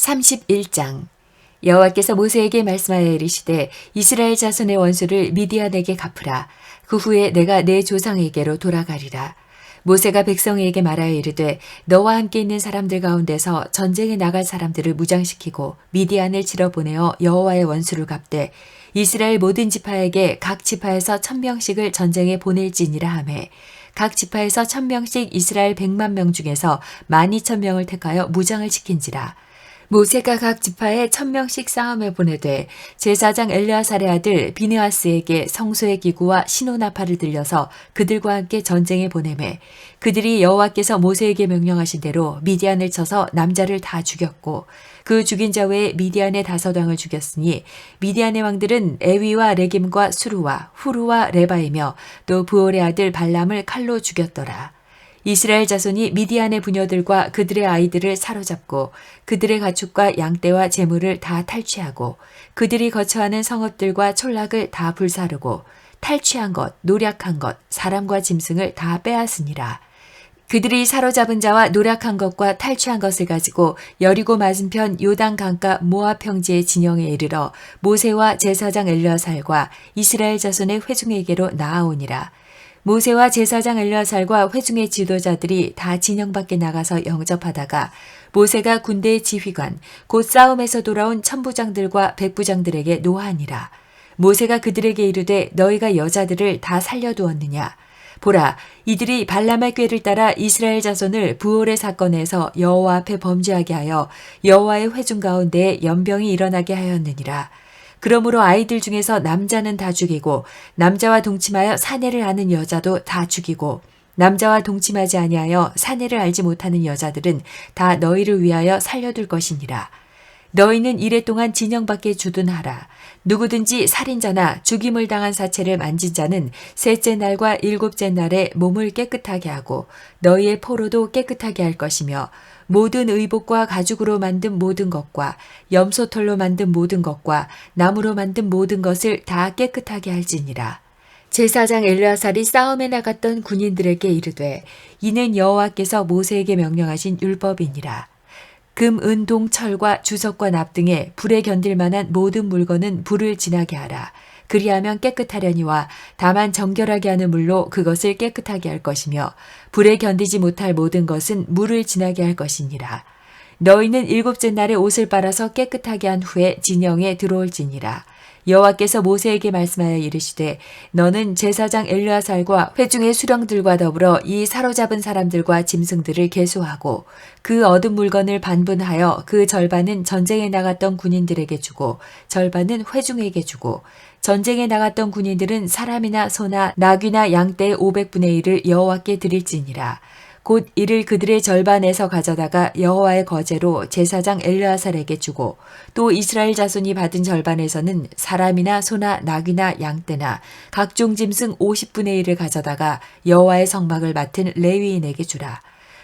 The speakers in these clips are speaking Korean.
31장 여호와께서 모세에게 말씀하여 이르시되 이스라엘 자손의 원수를 미디안에게 갚으라. 그 후에 내가 내 조상에게로 돌아가리라. 모세가 백성에게 말하여 이르되 너와 함께 있는 사람들 가운데서 전쟁에 나갈 사람들을 무장시키고 미디안을 치러 보내어 여호와의 원수를 갚되 이스라엘 모든 지파에게 각 지파에서 1000명씩을 전쟁에 보낼지니라 하매 각 지파에서 1000명씩 이스라엘 100만 명 중에서 12000명을 택하여 무장을 시킨지라. 모세가 각 지파에 1000명씩 싸움에 보내되 제사장 엘르아살의 아들 비느하스에게 성소의 기구와 신호나팔을 들려서 그들과 함께 전쟁에 보내매 그들이 여호와께서 모세에게 명령하신 대로 미디안을 쳐서 남자를 다 죽였고 그 죽인 자 외에 미디안의 5왕을 죽였으니 미디안의 왕들은 에위와 레김과 수루와 후루와 레바이며 또 부올의 아들 발람을 칼로 죽였더라. 이스라엘 자손이 미디안의 부녀들과 그들의 아이들을 사로잡고 그들의 가축과 양떼와 재물을 다 탈취하고 그들이 거처하는 성읍들과 촌락을 다 불사르고 탈취한 것, 노략한 것, 사람과 짐승을 다 빼앗으니라. 그들이 사로잡은 자와 노략한 것과 탈취한 것을 가지고 여리고 맞은편 요단 강가 모압 평지의 진영에 이르러 모세와 제사장 엘르아살과 이스라엘 자손의 회중에게로 나아오니라. 모세와 제사장 엘르아살과 회중의 지도자들이 다 진영 밖에 나가서 영접하다가 모세가 군대의 지휘관 곧 싸움에서 돌아온 천부장들과 백부장들에게 노하니라. 모세가 그들에게 이르되 너희가 여자들을 다 살려두었느냐. 보라, 이들이 발람의 꾀를 따라 이스라엘 자손을 부올의 사건에서 여호와 앞에 범죄하게 하여 여호와의 회중 가운데에 연병이 일어나게 하였느니라. 그러므로 아이들 중에서 남자는 다 죽이고 남자와 동침하여 사내를 아는 여자도 다 죽이고 남자와 동침하지 아니하여 사내를 알지 못하는 여자들은 다 너희를 위하여 살려둘 것이니라. 너희는 이래 동안 진영 밖에 주둔하라. 누구든지 살인자나 죽임을 당한 사체를 만진 자는 셋째 날과 일곱째 날에 몸을 깨끗하게 하고 너희의 포로도 깨끗하게 할 것이며 모든 의복과 가죽으로 만든 모든 것과 염소털로 만든 모든 것과 나무로 만든 모든 것을 다 깨끗하게 할지니라. 제사장 엘르아살이 싸움에 나갔던 군인들에게 이르되 이는 여호와께서 모세에게 명령하신 율법이니라. 금, 은, 동, 철과 주석과 납 등의 불에 견딜 만한 모든 물건은 불을 지나게 하라. 그리하면 깨끗하려니와 다만 정결하게 하는 물로 그것을 깨끗하게 할 것이며 불에 견디지 못할 모든 것은 물을 지나게 할 것이니라. 너희는 일곱째 날에 옷을 빨아서 깨끗하게 한 후에 진영에 들어올지니라. 여호와께서 모세에게 말씀하여 이르시되 너는 제사장 엘르아살과 회중의 수령들과 더불어 이 사로잡은 사람들과 짐승들을 계수하고 그 얻은 물건을 반분하여 그 절반은 전쟁에 나갔던 군인들에게 주고 절반은 회중에게 주고 전쟁에 나갔던 군인들은 사람이나 소나 나귀나 양떼의 500분의 1을 여호와께 드릴지니라. 곧 이를 그들의 절반에서 가져다가 여호와의 거제로 제사장 엘르아살에게 주고 또 이스라엘 자손이 받은 절반에서는 사람이나 소나 나귀나 양떼나 각종 짐승 50분의 1을 가져다가 여호와의 성막을 맡은 레위인에게 주라.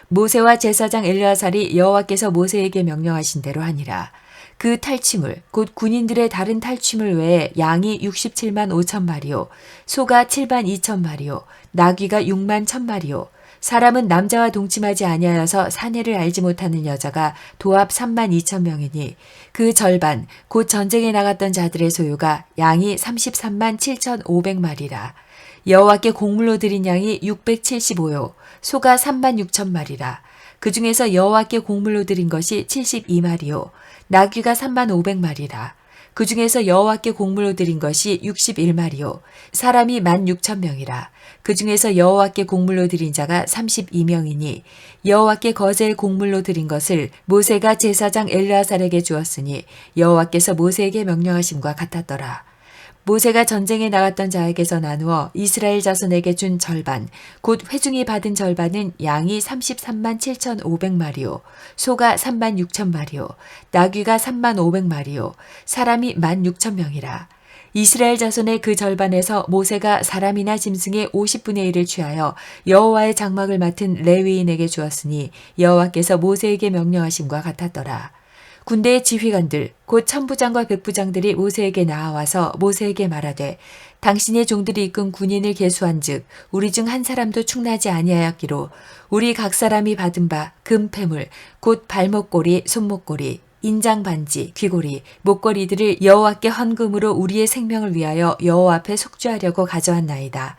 모세와 제사장 엘르아살이 여호와께서 모세에게 명령하신 대로 하니라. 그 탈취물 곧 군인들의 다른 탈취물 외에 양이 67만 5천 마리요 소가 7만 2천 마리요 나귀가 6만 1천 마리요 사람은 남자와 동침하지 아니하여서 사내를 알지 못하는 여자가 도합 3만 2천 명이니 그 절반 곧 전쟁에 나갔던 자들의 소유가 양이 33만 7,500마리라. 여호와께 곡물로 드린 양이 675요 소가 3만 6천 마리라. 그 중에서 여호와께 곡물로 드린 것이 72마리요 나귀가 3만 500마리라. 그 중에서 여호와께 곡물로 드린 것이 61마리요 사람이 16,000명이라. 그 중에서 여호와께 곡물로 드린 자가 32명이니 여호와께 거제의 곡물로 드린 것을 모세가 제사장 엘르아살에게 주었으니 여호와께서 모세에게 명령하심과 같았더라. 모세가 전쟁에 나갔던 자에게서 나누어 이스라엘 자손에게 준 절반, 곧 회중이 받은 절반은 양이 33만 7,500마리요, 소가 3만 6천마리요, 나귀가 3만 500마리요, 사람이 16,000명이라. 이스라엘 자손의 그 절반에서 모세가 사람이나 짐승의 50분의 1을 취하여 여호와의 장막을 맡은 레위인에게 주었으니 여호와께서 모세에게 명령하심과 같았더라. 군대의 지휘관들 곧 천부장과 백부장들이 모세에게 나아와서 모세에게 말하되 당신의 종들이 이끈 군인을 계수한즉 우리 중 한 사람도 축나지 아니하였기로 우리 각 사람이 받은 바 금패물 곧 발목고리 손목고리 인장 반지, 귀고리, 목걸이들을 여호와께 헌금으로 우리의 생명을 위하여 여호와 앞에 속죄하려고 가져왔나이다.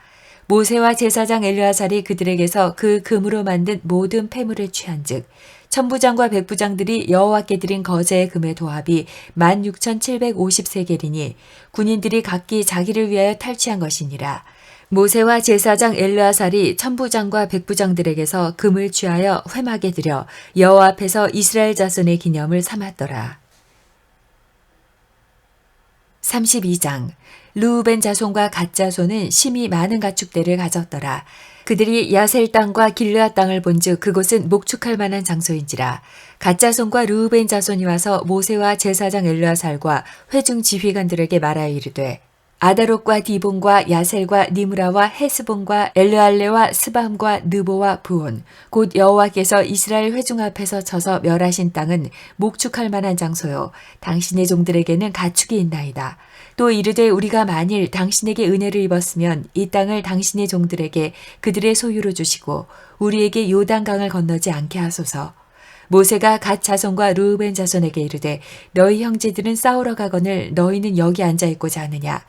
모세와 제사장 엘르아살이 그들에게서 그 금으로 만든 모든 폐물을 취한즉 천부장과 백부장들이 여호와께 드린 거제의 금의 도합이 16,750세겔이니 군인들이 각기 자기를 위하여 탈취한 것이니라. 모세와 제사장 엘르아살이 천부장과 백부장들에게서 금을 취하여 회막에 들여 여호와 앞에서 이스라엘 자손의 기념을 삼았더라. 32장. 르우벤 자손과 갓 자손은 심히 많은 가축대를 가졌더라. 그들이 야셀 땅과 길르앗 땅을 본즉 그곳은 목축할 만한 장소인지라. 갓 자손과 르우벤 자손이 와서 모세와 제사장 엘르아살과 회중 지휘관들에게 말하여 이르되 아다롯과 디본과 야셀과 니므라와 헤스본과 엘르알레와 스밤과 느보와 부온 곧 여호와께서 이스라엘 회중 앞에서 쳐서 멸하신 땅은 목축할 만한 장소요 당신의 종들에게는 가축이 있나이다. 또 이르되 우리가 만일 당신에게 은혜를 입었으면 이 땅을 당신의 종들에게 그들의 소유로 주시고 우리에게 요단강을 건너지 않게 하소서. 모세가 갓 자손과 르우벤 자손에게 이르되 너희 형제들은 싸우러 가거늘 너희는 여기 앉아 있고자 하느냐.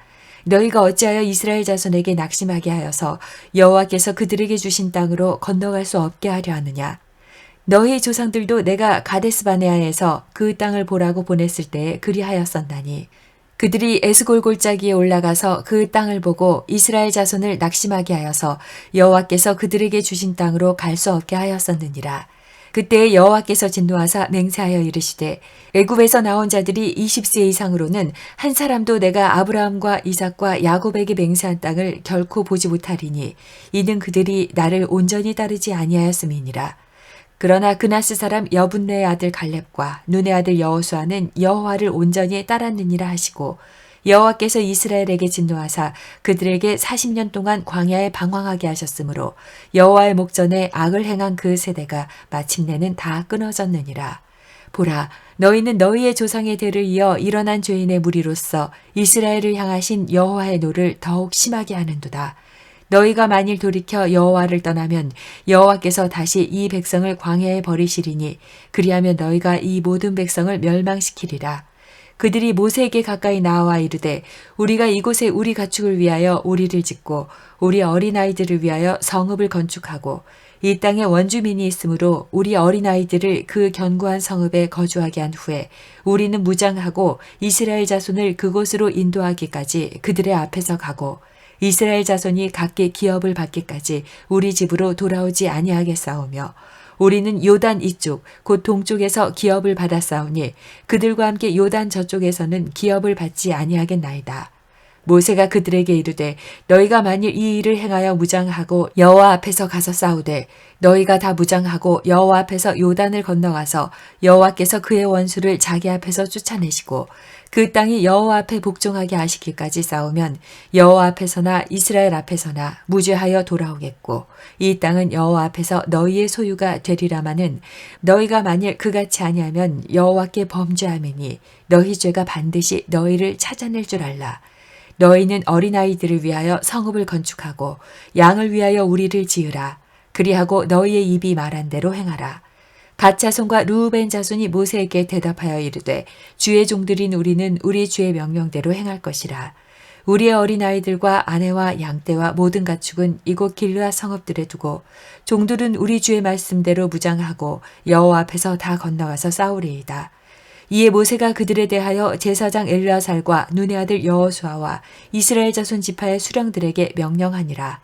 너희가 어찌하여 이스라엘 자손에게 낙심하게 하여서 여호와께서 그들에게 주신 땅으로 건너갈 수 없게 하려 하느냐. 너희 조상들도 내가 가데스바네아에서 그 땅을 보라고 보냈을 때에 그리하였었나니 그들이 에스골 골짜기에 올라가서 그 땅을 보고 이스라엘 자손을 낙심하게 하여서 여호와께서 그들에게 주신 땅으로 갈 수 없게 하였었느니라. 그때 여호와께서 진노하사 맹세하여 이르시되 애굽에서 나온 자들이 20세 이상으로는 한 사람도 내가 아브라함과 이삭과 야곱에게 맹세한 땅을 결코 보지 못하리니 이는 그들이 나를 온전히 따르지 아니하였음이니라. 그러나 그나스 사람 여분네의 아들 갈렙과 눈의 아들 여호수아는 여호와를 온전히 따랐느니라 하시고 여호와께서 이스라엘에게 진노하사 그들에게 40년 동안 광야에 방황하게 하셨으므로 여호와의 목전에 악을 행한 그 세대가 마침내는 다 끊어졌느니라. 보라, 너희는 너희의 조상의 대를 이어 일어난 죄인의 무리로서 이스라엘을 향하신 여호와의 노를 더욱 심하게 하는도다. 너희가 만일 돌이켜 여호와를 떠나면 여호와께서 다시 이 백성을 광야에 버리시리니 그리하면 너희가 이 모든 백성을 멸망시키리라. 그들이 모세에게 가까이 나와 이르되 우리가 이곳에 우리 가축을 위하여 우리를 짓고 우리 어린아이들을 위하여 성읍을 건축하고 이 땅에 원주민이 있으므로 우리 어린아이들을 그 견고한 성읍에 거주하게 한 후에 우리는 무장하고 이스라엘 자손을 그곳으로 인도하기까지 그들의 앞에서 가고 이스라엘 자손이 각기 기업을 받기까지 우리 집으로 돌아오지 아니하겠사오며 우리는 요단 이쪽 곧 동쪽에서 기업을 받았사오니 그들과 함께 요단 저쪽에서는 기업을 받지 아니하겠나이다. 모세가 그들에게 이르되 너희가 만일 이 일을 행하여 무장하고 여호와 앞에서 가서 싸우되 너희가 다 무장하고 여호와 앞에서 요단을 건너가서 여호와께서 그의 원수를 자기 앞에서 쫓아내시고 그 땅이 여호와 앞에 복종하게 하시기까지 싸우면 여호와 앞에서나 이스라엘 앞에서나 무죄하여 돌아오겠고 이 땅은 여호와 앞에서 너희의 소유가 되리라마는 너희가 만일 그같이 아니하면 여호와께 범죄함이니 너희 죄가 반드시 너희를 찾아낼 줄 알라. 너희는 어린아이들을 위하여 성읍을 건축하고 양을 위하여 우리를 지으라. 그리하고 너희의 입이 말한 대로 행하라. 갓 자손과 르우벤 자손이 모세에게 대답하여 이르되 주의 종들인 우리는 우리 주의 명령대로 행할 것이라. 우리의 어린아이들과 아내와 양떼와 모든 가축은 이곳 길르앗 성읍들에 두고 종들은 우리 주의 말씀대로 무장하고 여호와 앞에서 다 건너가서 싸우리이다. 이에 모세가 그들에 대하여 제사장 엘르아살과 눈의 아들 여호수아와 이스라엘 자손 지파의 수령들에게 명령하니라.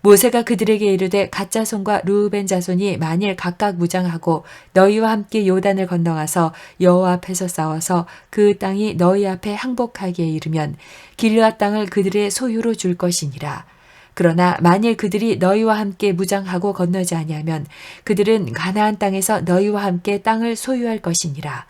모세가 그들에게 이르되 갓 자손과 르우벤 자손이 만일 각각 무장하고 너희와 함께 요단을 건너가서 여호와 앞에서 싸워서 그 땅이 너희 앞에 항복하기에 이르면 길르앗 땅을 그들의 소유로 줄 것이니라. 그러나 만일 그들이 너희와 함께 무장하고 건너지 아니하면 그들은 가나안 땅에서 너희와 함께 땅을 소유할 것이니라.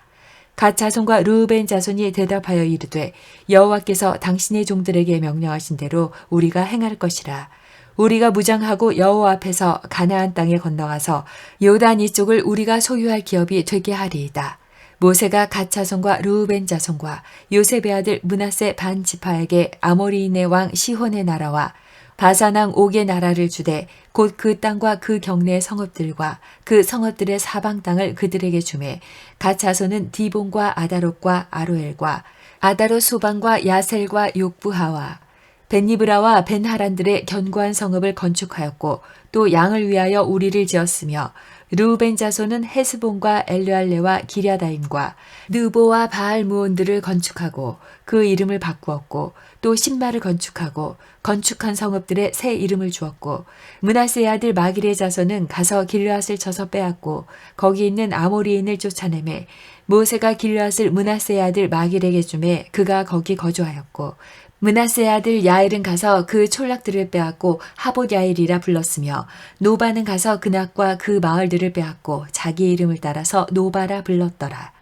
갓 자손과 르우벤 자손이 대답하여 이르되 여호와께서 당신의 종들에게 명령하신 대로 우리가 행할 것이라. 우리가 무장하고 여호와 앞에서 가나안 땅에 건너가서 요단 이쪽을 우리가 소유할 기업이 되게 하리이다. 모세가 갓 자손과 르우벤 자손과 요셉의 아들 므낫세 반 지파에게 아모리인의 왕 시혼의 나라와 바산왕 옥의 나라를 주되 곧 그 땅과 그 경내의 성읍들과 그 성읍들의 사방 땅을 그들에게 주매 갓 자손은 디본과 아다롯과 아로엘과 아다롯 소방과 야셀과 욕부하와 벤니브라와 벤하란들의 견고한 성읍을 건축하였고 또 양을 위하여 우리를 지었으며 르우벤 자손은 헤스본과 엘르알레와 기랴다임과 느보와 바알무온들을 건축하고 그 이름을 바꾸었고 또 신발을 건축하고 건축한 성읍들의 새 이름을 주었고 므낫세의 아들 마길의 자손은 가서 길르앗을 쳐서 빼앗고 거기 있는 아모리인을 쫓아내매 모세가 길르앗을 므낫세의 아들 마길에게 주매 그가 거기 거주하였고 므낫세의 아들 야엘은 가서 그 촌락들을 빼앗고 하봇 야일이라 불렀으며 노바는 가서 그낙과 그 마을들을 빼앗고 자기 이름을 따라서 노바라 불렀더라.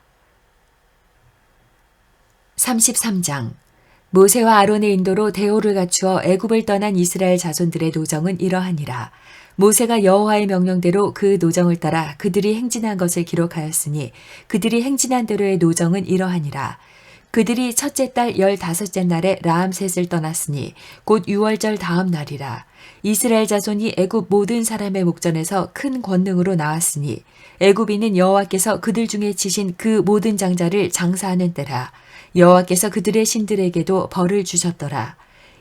33장 모세와 아론의 인도로 대오를 갖추어 애굽을 떠난 이스라엘 자손들의 노정은 이러하니라. 모세가 여호와의 명령대로 그 노정을 따라 그들이 행진한 것을 기록하였으니 그들이 행진한 대로의 노정은 이러하니라. 그들이 첫째 달 15째 날에 라암셋을 떠났으니 곧 6월절 다음 날이라. 이스라엘 자손이 애굽 모든 사람의 목전에서 큰 권능으로 나왔으니 애굽인은 여호와께서 그들 중에 치신 그 모든 장자를 장사하는 때라. 여호와께서 그들의 신들에게도 벌을 주셨더라.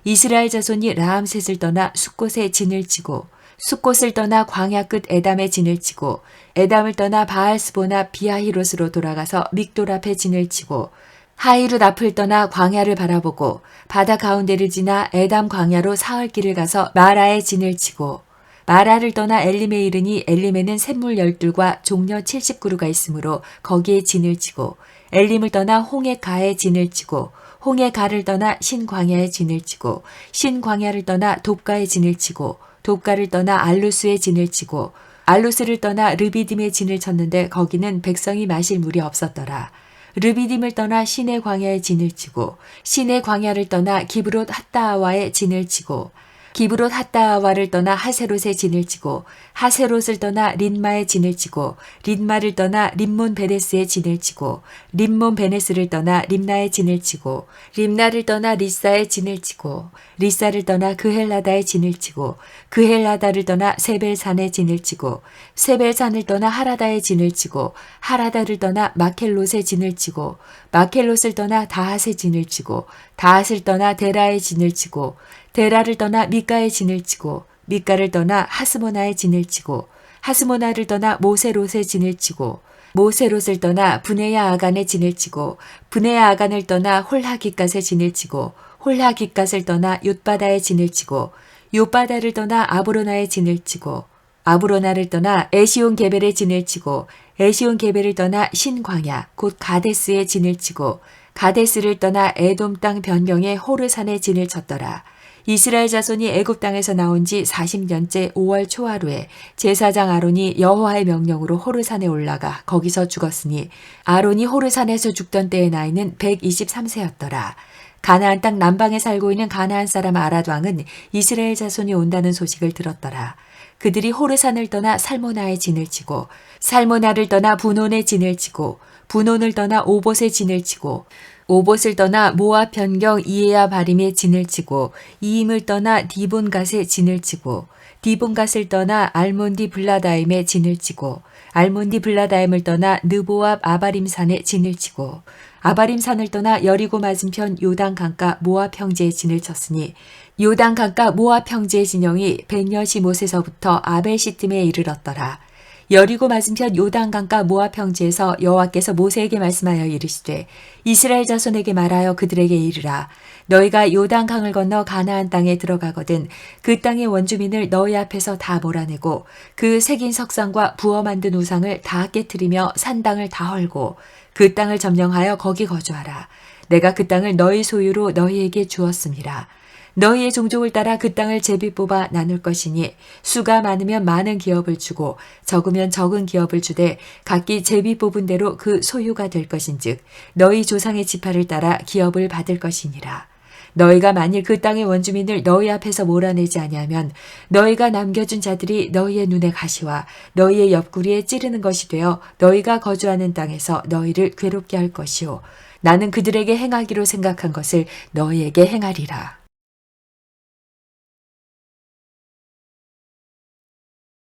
이스라엘 자손이 라암셋을 떠나 숫곳에 진을 치고 숫곳을 떠나 광야 끝 에담에 진을 치고 에담을 떠나 바알스보나 비아히롯으로 돌아가서 믹돌 앞에 진을 치고 하이룻 앞을 떠나 광야를 바라보고 바다 가운데를 지나 에담 광야로 사흘길을 가서 마라에 진을 치고 마라를 떠나 엘림에 이르니 엘림에는 샘물 12과 종려 70그루가 있으므로 거기에 진을 치고 엘림을 떠나 홍해 가에 진을 치고 홍해 가를 떠나 신광야에 진을 치고 신광야를 떠나 돕가에 진을 치고 돕가를 떠나 알루스에 진을 치고 알루스를 떠나 르비딤에 진을 쳤는데 거기는 백성이 마실 물이 없었더라. 르비딤을 떠나 시내 광야에 진을 치고 시내 광야를 떠나 기브롯 핫다아와에 진을 치고 기브롯 핫다아와를 떠나 하세롯에 진을 치고 하세롯을 떠나 린마에 진을 치고 린마를 떠나 림몬 베네스에 진을 치고 림몬 베네스를 떠나 림나에 진을 치고 림나를 떠나 리사에 진을 치고 리사를 떠나 그헬라다에 진을 치고 그헬라다를 떠나 세벨산에 진을 치고 세벨산을 떠나 하라다에 진을 치고 하라다를 떠나 마켈롯에 진을 치고 마켈롯을 떠나 다핫에 진을 치고 다핫을 떠나 데라에 진을 치고 데라를 떠나 미가에 진을 치고 미가를 떠나 하스모나에 진을 치고 하스모나를 떠나 모세롯에 진을 치고 모세롯을 떠나 브네야 아간에 진을 치고 브네야 아간을 떠나 홀하기갓에 진을 치고 홀하기갓을 떠나 욤바다에 진을 치고 욤바다를 떠나 아브로나에 진을 치고 아브로나를 떠나 에시온 게벨에 진을 치고 에시온 게벨을 떠나 신광야 곧 가데스에 진을 치고 가데스를 떠나 에돔 땅 변경의 호르산에 진을 쳤더라. 이스라엘 자손이 애굽 땅에서 나온 지 40년째 5월 초하루에 제사장 아론이 여호와의 명령으로 호르산에 올라가 거기서 죽었으니 아론이 호르산에서 죽던 때의 나이는 123세였더라. 가나안 땅 남방에 살고 있는 가나안 사람 아랏 왕은 이스라엘 자손이 온다는 소식을 들었더라. 그들이 호르산을 떠나 살모나에 진을 치고 살모나를 떠나 분온에 진을 치고 분온을 떠나 오봇에 진을 치고 오봇을 떠나 모압 변경 이에야 바림에 진을 치고 이임을 떠나 디본갓에 진을 치고 디본갓을 떠나 알몬디 블라다임에 진을 치고 알몬디 블라다임을 떠나 느보압 아바림산에 진을 치고 아바림산을 떠나 여리고 맞은편 요단 강가 모압 형제에 진을 쳤으니 요단 강가 모압 형제의 진영이 벤여시못에서부터 아벨시tim에 이르렀더라. 여리고 맞은편 요단 강가 모압 형제에서 여호와께서 모세에게 말씀하여 이르시되 이스라엘 자손에게 말하여 그들에게 이르라. 너희가 요단 강을 건너 가나안 땅에 들어가거든 그 땅의 원주민을 너희 앞에서 다 몰아내고 그 새긴 석상과 부어 만든 우상을 다 깨트리며 산 땅을 다 헐고 그 땅을 점령하여 거기 거주하라. 내가 그 땅을 너희 소유로 너희에게 주었음이라. 너희의 종족을 따라 그 땅을 제비 뽑아 나눌 것이니 수가 많으면 많은 기업을 주고 적으면 적은 기업을 주되 각기 제비 뽑은 대로 그 소유가 될 것인즉 너희 조상의 지파를 따라 기업을 받을 것이니라. 너희가 만일 그 땅의 원주민을 너희 앞에서 몰아내지 아니하면 너희가 남겨준 자들이 너희의 눈에 가시와 너희의 옆구리에 찌르는 것이 되어 너희가 거주하는 땅에서 너희를 괴롭게 할 것이요 나는 그들에게 행하기로 생각한 것을 너희에게 행하리라.